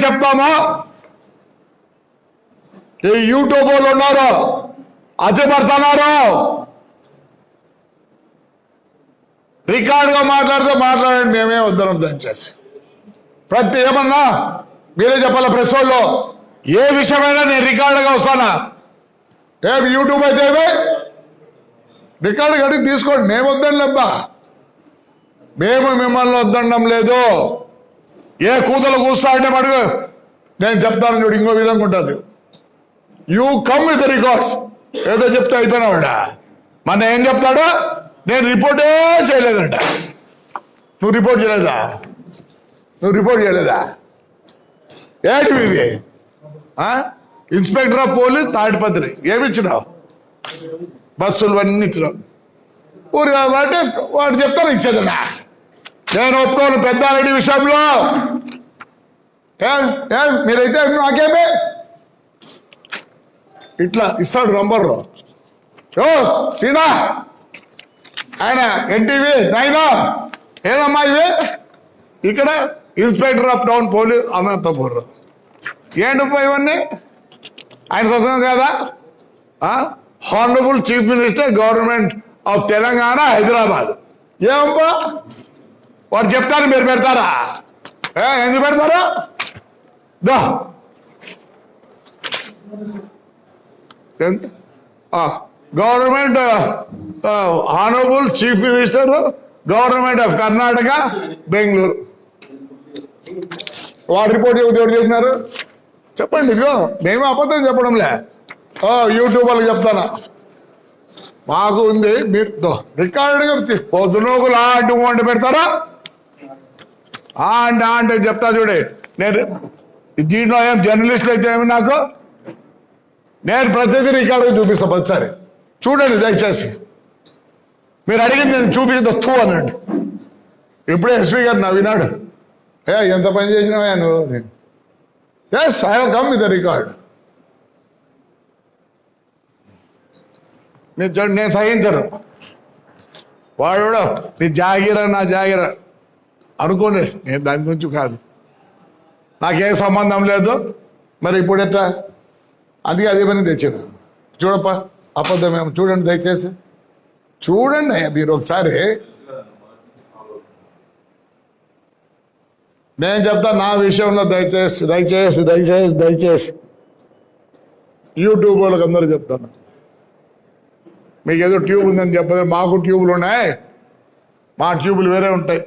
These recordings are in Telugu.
చెప్తామో ఈ యూట్యూబ్ వాళ్ళు ఉన్నారు అతిపడుతున్నారు, రికార్డుగా మాట్లాడితే మాట్లాడండి, మేమే వద్దరం దయచేసి. ప్రతి ఏమన్నా మీరే చెప్పాలి, ప్రెస్ వాళ్ళు ఏ విషయమైనా నేను రికార్డుగా వస్తానా. ఏమి యూట్యూబ్ అయితే ఏమే రికార్డు కడిగి తీసుకోండి, మేము వద్దండి అబ్బా, మేము మిమ్మల్ని వద్దండం లేదు. ఏ కూతలు కూస్తా అంటే అడుగు, నేను చెప్తాను చూడు, ఇంకో విధంగా ఉంటుంది. You come with records. ఏదో చెప్తే అయిపోయినావాడా, మన ఏం చెప్తాడు, నేను రిపోర్టే చేయలేదంట. నువ్వు రిపోర్ట్ చేయలేదా? నువ్వు రిపోర్ట్ చేయలేదా? ఏంటివి ఇవి? ఇన్స్పెక్టర్ ఆఫ్ పోలీస్ తాడిపత్రి ఏమిచ్చినావు? బస్సులు అన్నీ ఇచ్చినావు. ఊరు కాబట్టి వాడు చెప్తాను ఇచ్చేదన్నా. నేను ఒప్పుకోను పెద్దారెడ్డి విషయంలో. మీరైతే నాకేమే ఇట్లా ఇస్తాడు నంబర్లో. సీనా ఆయన ఎన్టీవీ నైనా ఏదమ్మా ఇవి, ఇక్కడ inspector of town police Anantapuram. ఏంటప్పా ఇవన్నీ? ఆయన సొంతం కదా. Honourable chief minister government of Telangana Hyderabad. ఏమప్పా వాడు చెప్తాను, మీరు పెడతారా? ఎందుకు పెడతారా? The government honourable chief minister government of Karnataka Bengaluru. వాడు రిపోర్ట్ ఎవరు చేసినారు చెప్పండి. ఇదిగో మేము అబద్ధం చెప్పడంలే, యూట్యూబ్ వాళ్ళకి చెప్తానా. మాకు ఉంది, మీరు రికార్డుగా పొద్దునోకులు ఆంటి వండి పెడతారా? అంటే చెప్తా చూడే. నేను దీంట్లో ఏం జర్నలిస్టులు అయితే ఏమి, నాకు నేను ప్రతిదీ రికార్డుగా చూపిస్తా. ప్రతిసారి చూడండి దయచేసి. మీరు అడిగింది నేను చూపిస్తే వస్తూ అనండి. ఇప్పుడే ఎస్పీ గారు నవ్వినాడు, ఎంత పని చేసినావా నువ్వు? నేను yes I have come with the record. మీరు చూడండి, నేను సహించను. వాడు కూడా నీ జాగిరా నా జాగిరా అనుకోండి, నేను దాని గురించి కాదు, నాకేం సంబంధం లేదు. మరి ఇప్పుడు ఎట్లా? అందుకే అదే పని తెచ్చాను. చూడప్ప అబద్ధమేమో చూడండి దయచేసి, చూడండి మీరు ఒకసారి. నేను చెప్తా నా విషయంలో దయచేసి దయచేసి దయచేసి దయచేసి యూట్యూబ్ వాళ్ళకి అందరూ చెప్తాను. మీకు ఏదో ట్యూబ్ ఉందని చెప్పదు, మాకు ట్యూబులు ఉన్నాయి, మా ట్యూబులు వేరే ఉంటాయి.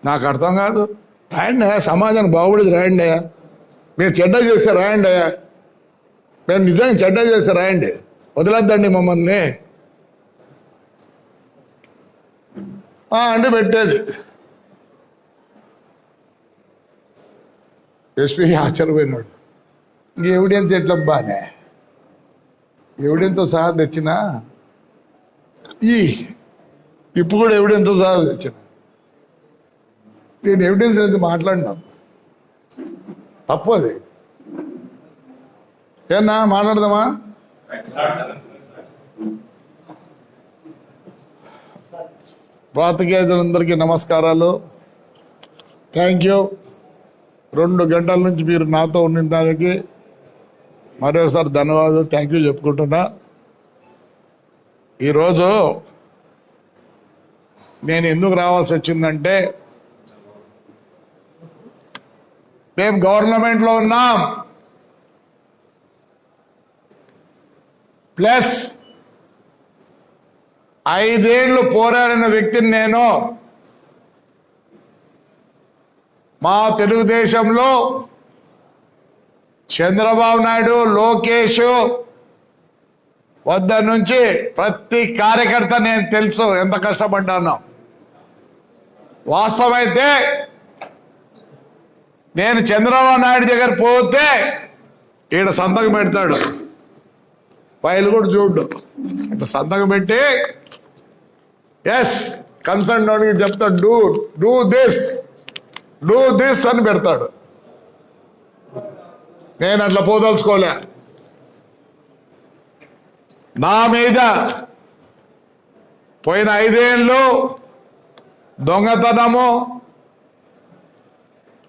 నాకు అర్థం కాదు. రాయండి, సమాజానికి బాగుపడేది రాయండి. మీరు చెడ్డ చేస్తే రాయండి, మేము నిజంగా చెడ్డ చేస్తే రాయండి, వదిలేద్దండి మమ్మల్ని అంటే పెట్టేది. ఎస్పీ ఆశ్చర్యపోయినాడు. ఇంక ఎవిడెన్స్ ఎట్లా బానే, ఎవిడెన్స్తో సహా తెచ్చినా, ఇప్పుడు కూడా ఎవిడెన్స్తో సహా తెచ్చిన. నేను ఎవిడెన్స్ అయితే మాట్లాడినా తప్పు, అది ఏనా మాట్లాడదామా? పాత్రికేయులందరికీ నమస్కారాలు. Thank you. 2 గంటల నుంచి మీరు నాతో ఉన్న దానికి మరోసారి ధన్యవాదాలు, థ్యాంక్ యూ చెప్పుకుంటున్నా. ఈరోజు నేను ఎందుకు రావాల్సి వచ్చిందంటే, మేము గవర్నమెంట్లో ఉన్నాం, ప్లస్ 5 ఏళ్ళు పోరాడిన వ్యక్తిని నేను. మా తెలుగుదేశంలో చంద్రబాబు నాయుడు, లోకేష్ వద్ద నుంచి ప్రతి కార్యకర్త నేను తెలుసు ఎంత కష్టపడ్డానో. వాస్తవమైతే నేను చంద్రబాబు నాయుడు దగ్గర పోతే ఈడ సంతకం పెడతాడు, ఫైల్ కూడా చూడు, ఇట్లా సంతకం పెట్టి ఎస్ కన్సర్న్ వాడికి చెప్తాడు, డూ దిస్ అని పెడతాడు. నేను అట్లా పోదలుచుకోలే. నా మీద పోయిన 5 ఏళ్ళు దొంగతనము,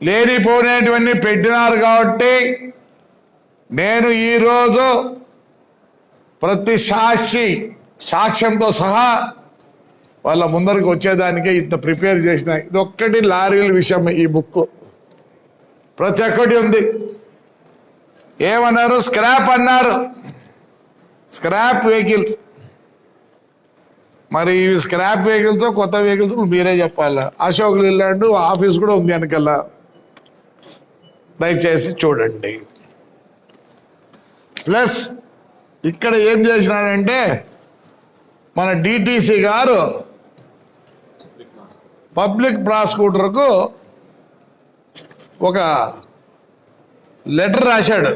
లేనిపోయినటువంటి పెట్టినారు కాబట్టి నేను ఈరోజు ప్రతి సాక్ష్యంతో సహా వాళ్ళ ముందరికి వచ్చేదానికే ఇంత ప్రిపేర్ చేసిన. ఇదొక్కటి లారీల విషయం. ఈ బుక్ ప్రతి ఒక్కటి ఉంది. ఏమన్నారు? స్క్రాప్ అన్నారు. Scrap vehicles. మరి ఇవి స్క్రాప్ వెహికల్స్ కొత్త వెహికల్స్ మీరే చెప్పాలా. అశోక్ లీలాండ్ ఆఫీస్ కూడా ఉంది వెనకల్లా, దయచేసి చూడండి. ప్లస్ ఇక్కడ ఏం చేసినాడంటే మన డిటిసి గారు పబ్లిక్ ప్రాసిక్యూటర్కు ఒక లెటర్ రాశాడు.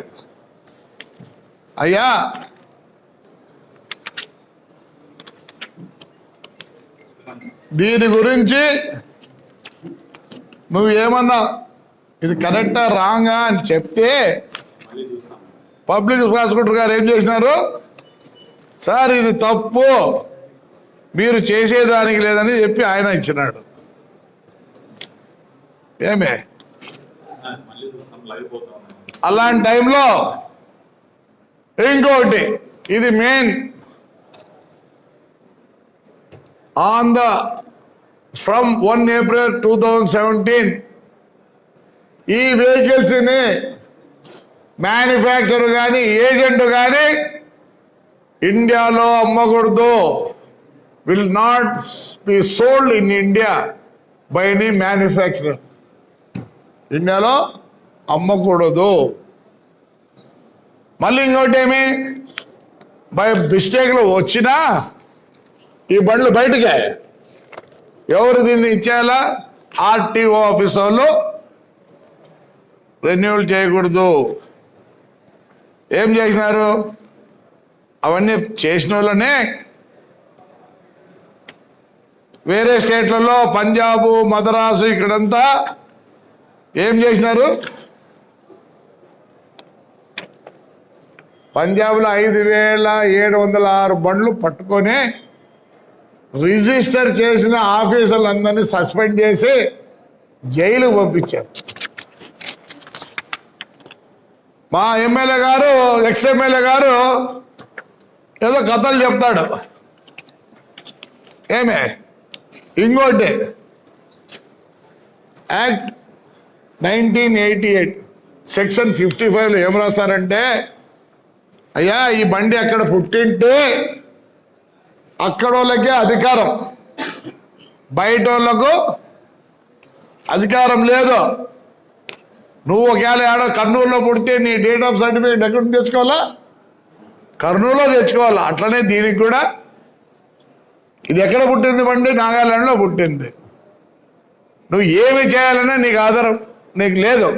అయ్యా, దీని గురించి నువ్వు ఏమన్నా ఇది కరెక్టా రాంగా అని చెప్తే పబ్లిక్ ప్రాసిక్యూటర్ గారు ఏం చేసినారు? సార్ ఇది తప్పు, మీరు చేసేదానికి లేదని చెప్పి ఆయన ఇచ్చినాడు. ఏమే అలాంటి టైంలో ఇంకోటి, ఇది main on the from 1 April 2017 ఈ వెహికల్స్ ని మ్యానుఫ్యాక్చర్ కానీ ఏజెంట్ కానీ ఇండియాలో అమ్మకూడదు. Will not be sold in India by any manufacturer. ఇండియాలో అమ్మకూడదు. మళ్ళీ ఇంకోటి ఏమి, బై మిస్టేక్లో వచ్చినా ఈ బండ్లు బయటకే ఎవరు దీన్ని ఇచ్చేయాలా? ఆర్టీఓ ఆఫీస్ వాళ్ళు రెన్యూవల్ చేయకూడదు. ఏం చేసినారు? అవన్నీ చేసిన వాళ్ళనే వేరే స్టేట్లలో పంజాబు, మద్రాసు ఇక్కడంతా ఏం చేసినారు? పంజాబ్లో 5,706 బండ్లు పట్టుకొని రిజిస్టర్ చేసిన ఆఫీసర్లందరినీ సస్పెండ్ చేసి జైలు పంపించారు. మా ఎమ్మెల్యే గారు, ఎక్స్-ఎమ్మెల్యే గారు ఏదో కథలు చెప్తాడు. ఏమే ఇంకోటి, యాక్ట్ 1988 సెక్షన్ 55లో ఏం రాస్తారంటే, అయ్యా ఈ బండి అక్కడ పుట్టింటే అక్కడ వాళ్ళకే అధికారం, బయట వాళ్ళకు అధికారం లేదు. నువ్వు ఒకవేళ ఆడో కర్నూలులో పుడితే నీ డేట్ ఆఫ్ సర్టిఫికేట్ ఎక్కడ తెచ్చుకోవాలా? కర్నూలులో తెచ్చుకోవాలా. అట్లనే దీనికి కూడా ఇది ఎక్కడ పుట్టింది బండి? నాగాలాండ్లో పుట్టింది. నువ్వు ఏమి చేయాలన్నా నీకు ఆధారం నీకు లేదు.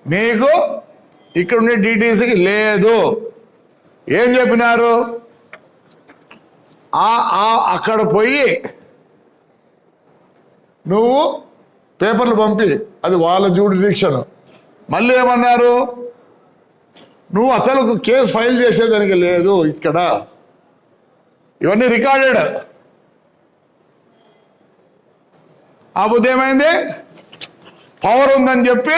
నీకు ఇక్కడ ఉండే డిటిసికి లేదు. ఏం చెప్పినారు? అక్కడ పోయి నువ్వు పేపర్లు పంపి, అది వాళ్ళ జ్యూరిడిక్షన్. మళ్ళీ ఏమన్నారు? నువ్వు అసలు కేసు ఫైల్ చేసేదానికి లేదు ఇక్కడ. ఇవన్నీ రికార్డెడ్. ఆ బుద్ధి ఏమైంది? పవర్ ఉందని చెప్పి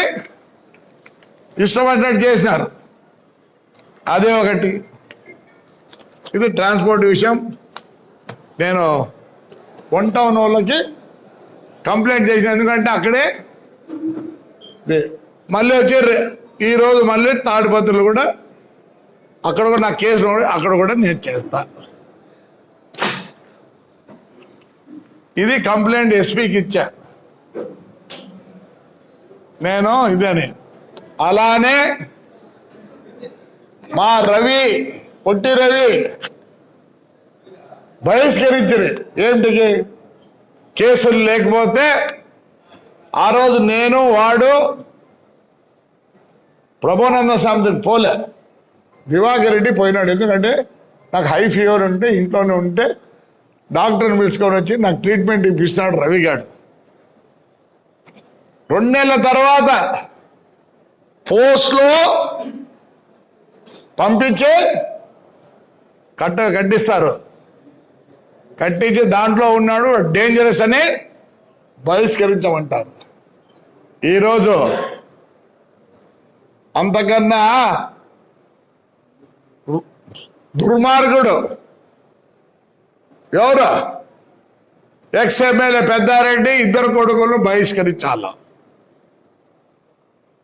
ఇష్టపడినట్టు చేసినారు. అదే ఒకటి. ఇది ట్రాన్స్పోర్ట్ విషయం. నేను 1 టౌన్ వాళ్ళకి కంప్లైంట్ చేసిన, ఎందుకంటే అక్కడే మళ్ళీ వచ్చి ఈరోజు మళ్ళీ తాడిపత్రులు కూడా అక్కడ కూడా నా కేసులు అక్కడ కూడా నేను చేస్తా. ఇది కంప్లైంట్ ఎస్పీకి ఇచ్చా నేను ఇదని. అలానే మా రవి, పొట్టి రవి బహిష్కరించింది. ఏమిటికి? కేసులు లేకపోతే ఆ రోజు నేను వాడు ప్రభానంద స్వామికి పోలే, దివాకర్ రెడ్డి పోయినాడు. ఎందుకంటే నాకు హై ఫీవర్ ఉంటే ఇంట్లోనే ఉంటే డాక్టర్ని పిలుచుకొని వచ్చి నాకు ట్రీట్మెంట్ ఇప్పిస్తున్నాడు రవిగాడు. 2 నెలల తర్వాత పోస్ట్లో పంపించి కట్టిస్తారు. కట్టించి దాంట్లో ఉన్నాడు డేంజరస్ అని బహిష్కరించమంటారు. ఈరోజు అంతకన్నా దుర్మార్గుడు ఎవరు? ఎక్స్ఎమ్మెల్యే పెద్దారెడ్డి ఇద్దరు కొడుకులను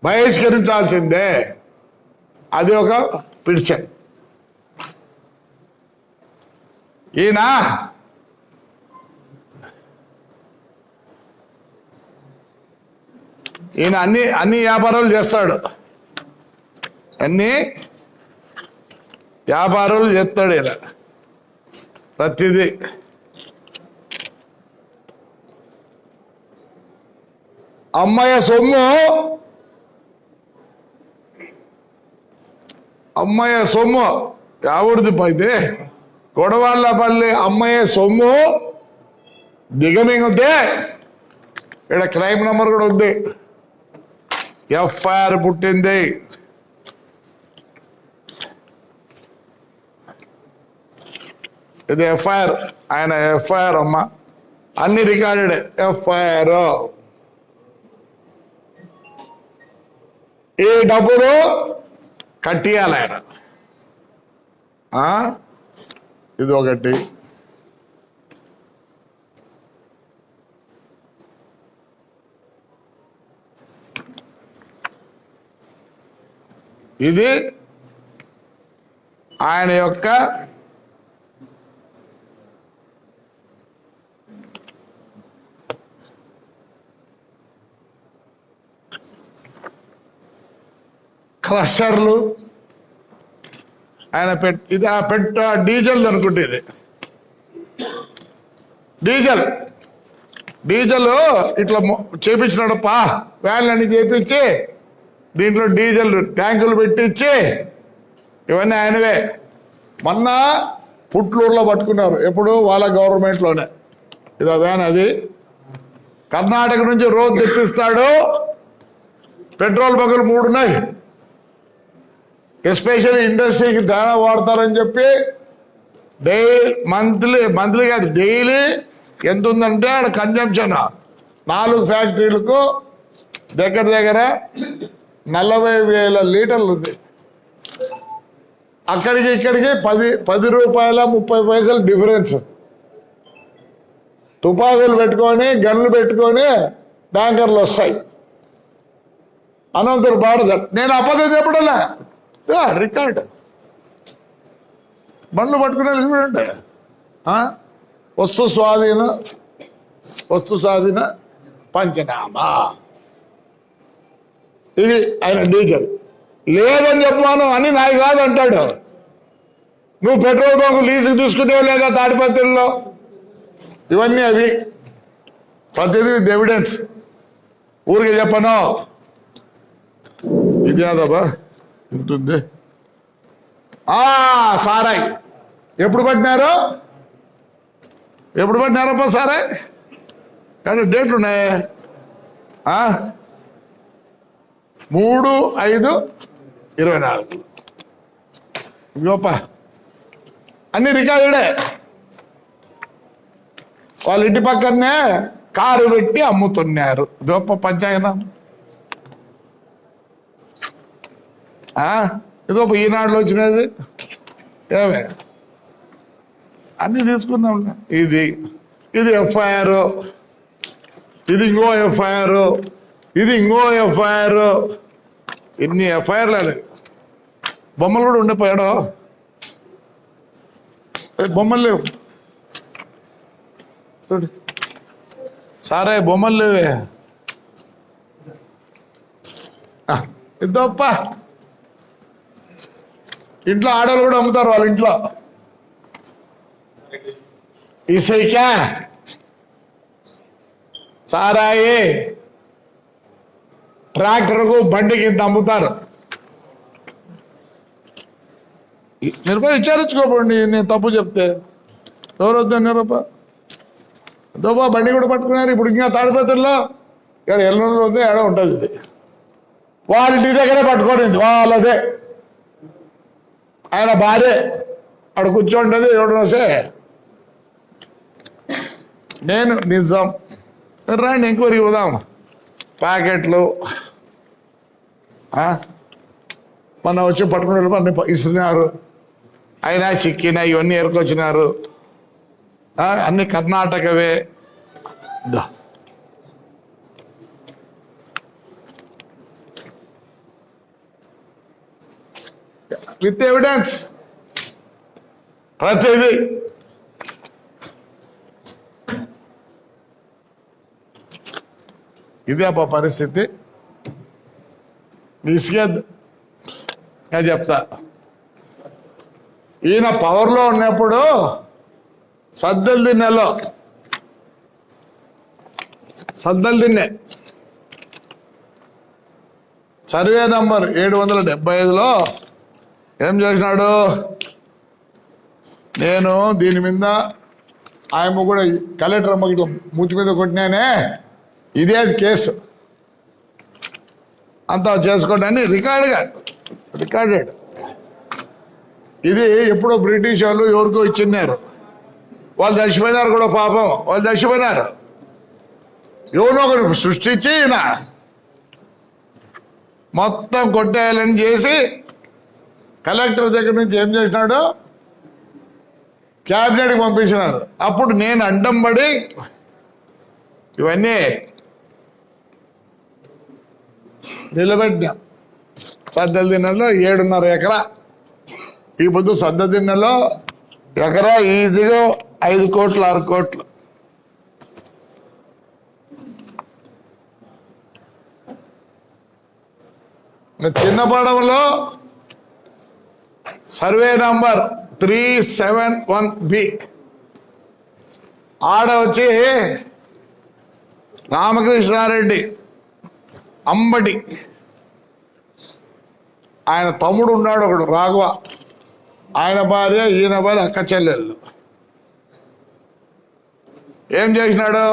బహిష్కరించాల్సిందే. అది ఒక పిడిషన్. ఈయన అన్ని వ్యాపారాలు చేస్తాడు, అన్ని వ్యాపారాలు చేస్తాడు ఈయన ప్రతిదీ. అమ్మయ్య సొమ్ము ఎవరిది పైతే కొడవాళ్ళపల్లి అమ్మయ్య సొమ్ము దిగమింగితే ఇక్కడ క్రైమ్ నెంబర్ కూడా ఉంది, ఎఫ్ఐఆర్ పుట్టింది. ఇది ఎఫ్ఐఆర్, ఆయన ఎఫ్ఐఆర్ అమ్మ, అన్ని రికార్డెడ్ ఎఫ్ఐఆర్. ఈ డబ్బులు కట్టియాలి ఆయన. ఇది ఒకటి. ఇది ఆయన యొక్క క్రషర్లు, ఆయన ఇది డీజిల్ అనుకుంటే, ఇది డీజిల్ ఇట్లా చేపించినాడు వ్యాన్లు అన్ని చేపించి దీంట్లో డీజిల్ ట్యాంకులు పెట్టించి ఇవన్నీ ఆయనవే. మొన్న పుట్లూరులో పట్టుకున్నారు, ఎప్పుడు వాళ్ళ గవర్నమెంట్లోనే. ఇది వ్యాన్, అది కర్ణాటక నుంచి రోజు తెప్పిస్తాడు. పెట్రోల్ బంకులు 3 ఉన్నాయి, ఎస్పెషల్లీ ఇండస్ట్రీకి దాణా వాడతారని చెప్పి మంత్లీ కాదు డైలీ ఎంత ఉందంటే ఆడ కన్జంప్షన్ 4 ఫ్యాక్టరీలకు దగ్గర 40,000 లీటర్లు ఉంది. అక్కడికి ఇక్కడికి 10 రూపాయల 30 పైసలు డిఫరెన్స్. తుపాకులు పెట్టుకొని గన్లు పెట్టుకొని ట్యాంకర్లు వస్తాయి. అనంతరం బాడదారు. నేను అబద్ధం చెప్పడలే, రికార్డ్. బండ్లు పట్టుకునే చూడండి. వస్తు స్వాధీన పంచనామా. ఇది ఆయన డీజిల్ లేదని చెప్పాను అని నాకు కాదు అంటాడు. నువ్వు పెట్రోల్ బంకు లీజుకు తీసుకునేవు లేదా తాడిపత్రిలో? ఇవన్నీ అవి ప్రతిదీ విత్ ఎవిడెన్స్. ఊరికి చెప్పను. ఇది కాదబ్బా ఉంటుంది. సారాయి ఎప్పుడు పట్టినారప్ప సారాయి? కానీ డేట్లు ఉన్నాయి. 3/5/24 గొప్ప అన్ని రికార్డుడే. వాళ్ళ ఇంటి పక్కనే కారు పెట్టి అమ్ముతున్నారు. గొప్ప పంచాయతీ. ఇదో ఈనాడులో వచ్చినది ఏమే అన్నీ తీసుకున్నాం. ఇది ఎఫ్ఐఆర్, ఇది ఇంకో ఎఫ్ఐఆర్, ఇన్ని ఎఫ్ఐఆర్లు. బొమ్మలు కూడా ఉండిపోయాడో, బొమ్మలు లేవు సారే, బొమ్మలు లేవే. ఇద్దోప్ప ఇంట్లో ఆడలు కూడా అమ్ముతారు వాళ్ళ ఇంట్లో. ఇసైకా సారాయి ట్రాక్టర్కు బండికి ఇంత అమ్ముతారు. మీరు పోయి విచారించుకోకండి, నేను తప్పు చెప్తే. ఎవరు వద్దన్నారు? దోబా బండి కూడా పట్టుకున్నారు. ఇప్పుడు ఇంకా తాడిపత్రిలో ఇక్కడ ఎల్లూరులో ఉంది, ఏడ ఉంటుంది. ఇది వాళ్ళ ఇంటి దగ్గరే పట్టుకోండి, వాళ్ళదే. ఆయన భార్య అక్కడ కూర్చోండి. ఎవడో వస్తే నేను నిజం రండి ఎంక్వైరీ పోదాం. ప్యాకెట్లు మొన్న వచ్చి పట్టుకునే అన్ని ఇస్తున్నారు, అయినా చిక్కినా ఇవన్నీ ఎరుకొచ్చినారు. అన్ని కర్ణాటకవే. విత్ ఎవిడెన్స్ ప్రతిదీ. ఇదే అప్ప పరిస్థితి. ఇసుకేద్దు నేను చెప్తా. ఈయన పవర్లో ఉన్నప్పుడు సద్దలు దిన్నెలో సర్వే నంబర్ 775లో ఏం చేసినాడు, నేను దీని మీద ఆయమ్మ కూడా కలెక్టర్ అమ్మకి ఇట్లా మూతి మీద కొట్టినానే, ఇదే కేసు అంతా చేసుకోండి అని రికార్డెడ్. ఇది ఎప్పుడో బ్రిటిష్ వాళ్ళు ఎవరికో ఇచ్చిన్నారు, వాళ్ళు చచ్చిపోయినారు కూడా పాపం, వాళ్ళు చచ్చిపోయినారు. ఎవరో ఒకరు సృష్టించి ఈయన మొత్తం కొట్టేయాలని చేసి కలెక్టర్ దగ్గర నుంచి ఏం చేసినాడు, క్యాబినెట్కి పంపించినారు. అప్పుడు నేను అడ్డం పడి ఇవన్నీ నిలబెట్టినా. సద్దల దిన్నెలో 7.5 ఎకరా. ఈ పొద్దు సద్ద దిన్నెలో ఎకరా ఈజీగా 5 కోట్లు 6 కోట్లు. చిన్నపాడంలో సర్వే నంబర్ 371B ఆడ వచ్చి రామకృష్ణారెడ్డి అంబటి ఆయన తమ్ముడు ఉన్నాడు ఒకడు రాఘవ, ఆయన భార్య ఈయన భార్య అక్క చెల్లెళ్ళు. ఏం చేసినాడు,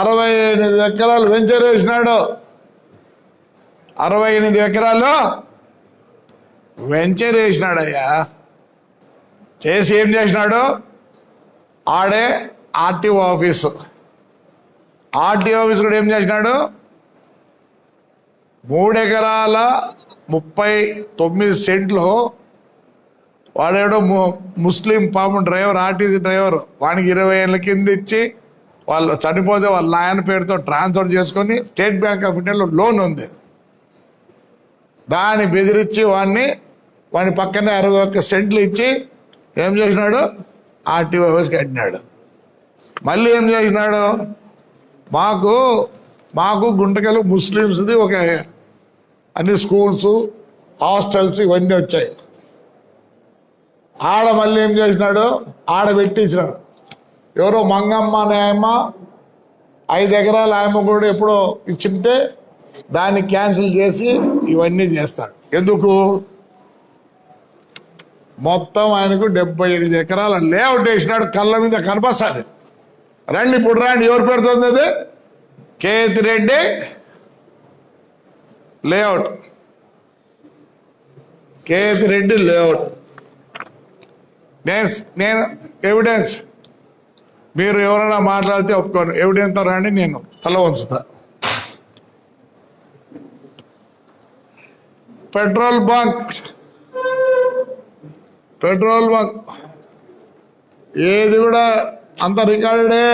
68 ఎకరాలు వెంచర్ వేసినాడు. 68 ఎకరాలు వెంచర్ వేసినాడయ్యా. చేసి ఏం చేసినాడు, ఆడే ఆర్టీఓ ఆఫీసు కూడా ఏం చేసినాడు, 3 ఎకరాల 39 సెంట్లు. వాడేడో ముస్లిం పాపం డ్రైవర్, ఆర్టీసీ డ్రైవర్, వానికి 20 ఏళ్ళ కింద ఇచ్చి వాళ్ళు చనిపోతే వాళ్ళ నాయన పేరుతో ట్రాన్స్ఫర్ చేసుకొని స్టేట్ బ్యాంక్ ఆఫ్ ఇండియాలో లోన్ ఉంది, దాన్ని బెదిరించి వాడిని పక్కనే 61 సెంట్లు ఇచ్చి ఏం చేసినాడు, ఆర్టీఓ ఆఫీస్కి కట్టినాడు. మళ్ళీ ఏం చేసినాడు, మాకు గుంటకలు ముస్లిమ్స్ది ఒక అన్ని స్కూల్స్ హాస్టల్స్ ఇవన్నీ వచ్చాయి. ఆడ మళ్ళీ ఏం చేసినాడు, ఆడ పెట్టించినాడు. ఎవరో మంగమ్మ అనే ఆయమ్మ 5 ఎకరాల ఆయమ్మ కూడా ఎప్పుడో ఇచ్చింటే దాన్ని క్యాన్సిల్ చేసి ఇవన్నీ చేస్తాడు. ఎందుకు, మొత్తం ఆయనకు 78 ఎకరాల లేఅవుట్ వేసినాడు. కళ్ళ మీద కనపస్తుంది. రండి ఇప్పుడు రండి, ఎవరు పెడుతుంది అది, కేతిరెడ్డి లేఅవుట్. కేతిరెడ్డి లేఅవుట్. నేను ఎవిడెన్స్, మీరు ఎవరైనా మాట్లాడితే ఒప్పుకోను, ఎవిడెన్స్తో రండి, నేను తల వంచుతా. పెట్రోల్ బంక్ ఏది కూడా అంత రికార్డెడే.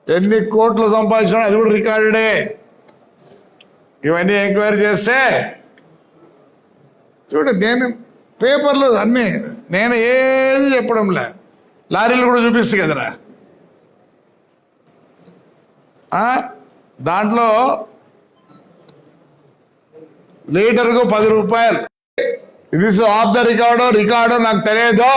ఎన్ని కోట్లు సంపాదించినా అది కూడా రికార్డెడే. ఇవన్నీ ఎంక్వైరీ చేస్తే చూడండి, నేను పేపర్లు అన్నీ నేను ఏది చెప్పడంలే, లారీలు కూడా చూపిస్తా కదరా. దాంట్లో లీటర్కు 10 రూపాయలు. ఇది ఆఫ్ ద రికార్డు నాకు తెలియదు.